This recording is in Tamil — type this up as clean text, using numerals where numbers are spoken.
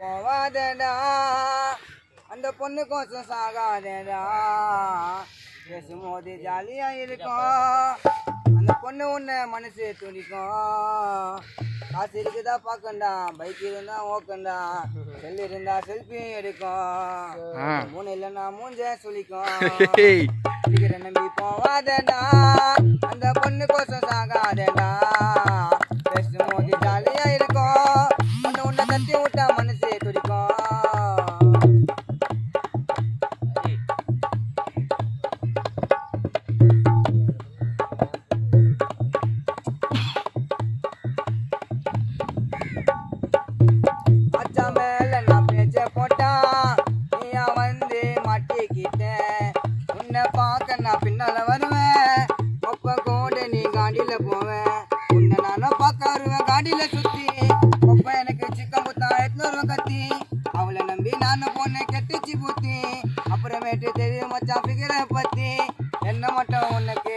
போவாதடா அந்த பொண்ணு கோசம் சாகாதடா பேசும்போது ஜாலியா இருக்கும் அந்த பொண்ணு உன்னை மனசு துடிக்கும் காசு இருக்குதா பார்க்கண்டா பைக் இருந்தா ஓக்கண்டா செல் இருந்தா செல்ஃபி எடுக்கும் மூணு இல்லைன்னா மூஞ்ச சுளிக்கும் நம்பி போவாதடா அந்த பொண்ணு கோசம் சாகாதடா பேசும்போது ஜாலியா இருக்கும் அந்த உன்னை தட்டி விட்டா மனசு துடிக்கும் அச்சா மேல நான் பேச்ச போட்டா நீயா வந்து மாட்டிக்கிட்டேன் உன்னை பார்க்க நான் பின்னால வருவேன் ஒப்ப கூட நீ காடியில போவேன் உன்னை நானும் பார்க்க வருவேன் காடியில சுத்தி ஒப்ப எனக்கு சிக்கன் குத்தா 800 கத்தி அவளை நம்பி நானும் பொண்ணை கெட்டுச்சு பூத்தி அப்புறமேட்டு தெரியும் மச்சான் பிகிற பத்தி என்ன மட்டும் உனக்கு